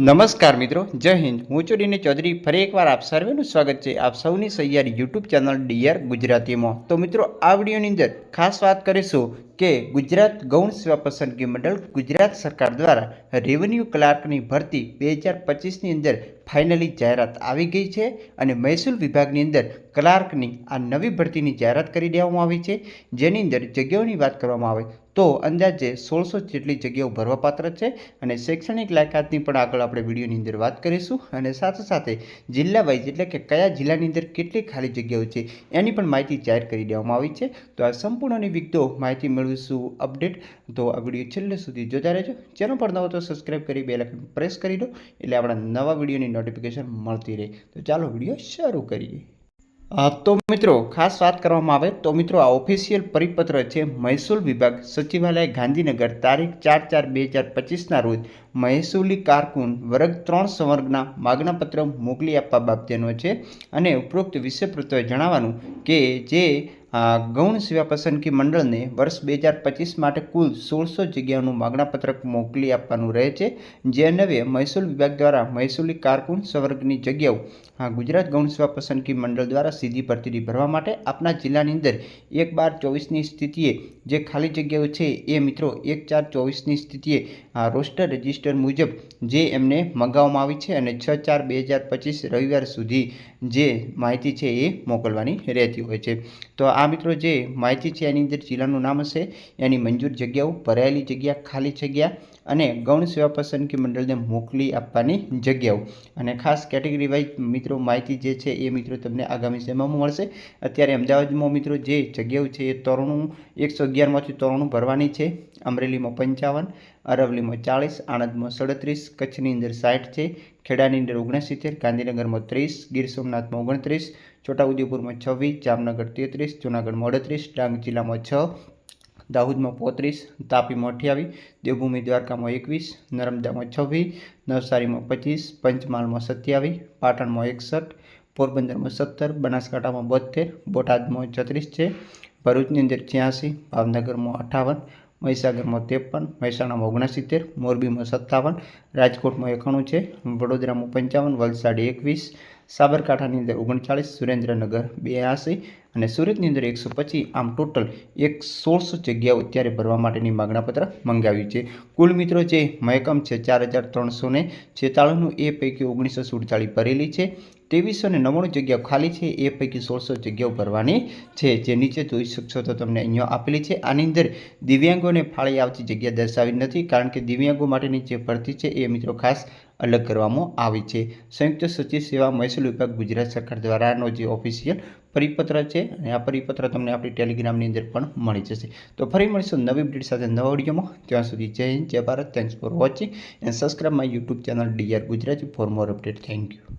નમસ્કાર મિત્રો, જય હિન્દ। હું છું ડીને ચૌધરી। ફરી એકવાર આપ સર્વેનું સ્વાગત છે આપ સૌની સહિયારી યુટ્યુબ ચેનલ ડીઆર ગુજરાતીમાં। તો મિત્રો, આ વિડીયોની અંદર ખાસ વાત કરીશું કે ગુજરાત ગૌણ સેવા પસંદગી મંડળ ગુજરાત સરકાર દ્વારા રેવન્યુ ક્લાર્કની ભરતી 2025ની અંદર ફાઇનલી જાહેરાત આવી ગઈ છે અને મહેસૂલ વિભાગની અંદર ક્લાર્કની આ નવી ભરતીની જાહેરાત કરી દેવામાં આવી છે, જેની અંદર જગ્યાઓની વાત કરવામાં આવે તો અંદાજે 1600 જેટલી જગ્યાઓ ભરવાપાત્ર છે અને શૈક્ષણિક લાયકાતની પણ આગળ આપણે વિડીયોની અંદર વાત કરીશું અને સાથે સાથે જિલ્લા વાઇઝ એટલે કે કયા જિલ્લાની અંદર કેટલી ખાલી જગ્યાઓ છે એની પણ માહિતી જાહેર કરી દેવામાં આવી છે। તો આ સંપૂર્ણની વિગતો માહિતી મેળવીશું અપડેટ। તો આ વિડીયો છેલ્લે સુધી જોતા રહેજો। ચેનલ પર નવો તો સબસ્ક્રાઈબ કરી બેલ આઇકન પ્રેસ કરી દો એટલે આપણા નવા વિડીયોની નોટિફિકેશન મળતી રહે। તો ચાલો વિડીયો શરૂ કરીએ। તો મિત્રો, ખાસ વાત કરવામાં આવે તો મિત્રો, આ ઓફિશિયલ પરિપત્ર છે મહેસૂલ વિભાગ સચિવાલય ગાંધીનગર તારીખ 4/4/2025ના રોજ મહેસૂલી કારકુન વર્ગ 3 સંવર્ગના માગણાપત્ર મોકલી આપવા બાબતેનો છે અને ઉપરોક્ત વિષયપત્રે જણાવવાનું કે જે ગૌણ સેવા પસંદગી મંડળને વર્ષ 2025 માટે કુલ 1600 જગ્યાઓનું માગણાપત્રક મોકલી આપવાનું રહે છે, જે અન્વયે મહેસૂલ વિભાગ દ્વારા મહેસૂલી કારકુન સંવર્ગની જગ્યાઓ ગુજરાત ગૌણ સેવા પસંદગી મંડળ દ્વારા સીધી ભરતી ભરવા માટે આપના જિલ્લાની અંદર 1/12/24ની સ્થિતિએ જે ખાલી જગ્યાઓ છે એ મિત્રો 1/4/24ની સ્થિતિએ રોસ્ટર રજિસ્ટર મુજબ જે એમને મંગાવવામાં આવી છે અને 6/4/2025 રવિવાર સુધી જે માહિતી છે એ મોકલવાની રહેતી હોય છે। તો આ મિત્રો જે માહિતી છે એની અંદર જિલ્લાનું નામ હશે, એની મંજૂર જગ્યાઓ, ભરાયેલી જગ્યા, ખાલી જગ્યા અને ગૌણ સેવા પસંદગી મંડળને મોકલી આપવાની જગ્યાઓ અને ખાસ કેટેગરી વાઇઝ મિત્રો માહિતી જે છે એ મિત્રો તમને આગામી સમયમાં મળશે। અત્યારે અમદાવાદમાં મિત્રો જે જગ્યાઓ છે એ 111માંથી 93 ભરવાની છે, અમરેલીમાં 55, અરવલ્લીમાં 40, આણંદમાં 37, કચ્છની અંદર 60 છે, ખેડાની અંદર 69, ગાંધીનગરમાં 30, ગીર સોમનાથમાં 29, છોટાઉદેપુરમાં 26, જામનગર 33, જૂનાગઢમાં 38, ડાંગ જિલ્લામાં 6, દાહોદમાં 35, તાપીમાં 28, દેવભૂમિ દ્વારકામાં 21, નર્મદામાં 26, નવસારીમાં 25, પંચમહાલમાં 27, પાટણમાં 61, પોરબંદરમાં 17, બનાસકાંઠામાં 72, બોટાદમાં 36 છે, ભરૂચની અંદર 86, ભાવનગરમાં 58, મહીસાગરમાં 53, મહેસાણામાં 69, મોરબીમાં 57, રાજકોટમાં 91 છે, વડોદરામાં 55, વલસાડ 21, સાબરકાંઠાની અંદર 39, સુરેન્દ્રનગર 82 અને સુરતની અંદર 125। આમ ટોટલ 1600 જગ્યાઓ અત્યારે ભરવા માટેની માગણાપત્ર મંગાવ્યું છે। કુલ મિત્રો જે મહેકમ છે 4346 એ પૈકી 1947 ભરેલી છે, 2399 જગ્યાઓ ખાલી છે, એ પૈકી 1600 જગ્યાઓ ભરવાની છે, જે નીચે જોઈ શકશો તો તમને અહીંયા આપેલી છે। આની અંદર દિવ્યાંગોને ફાળે આવતી જગ્યા દર્શાવી નથી, કારણ કે દિવ્યાંગો માટેની જે ભરતી છે એ મિત્રો ખાસ અલગ કરવામાં આવી છે। સંયુક્ત સચિવ સેવા મહેસૂલ વિભાગ ગુજરાત સરકાર દ્વારાનો જે ઓફિશિયલ પરિપત્ર છે અને આ પરિપત્ર તમને આપણી ટેલિગ્રામની અંદર પણ મળી જશે। તો ફરી મળીશું નવી અપડેટ સાથે નવા વિડીયોમાં। ત્યાં સુધી જય હિન્દ, જય Bharat. Thanks for watching and subscribe my YouTube channel DR Gujarati for more update. Thank you.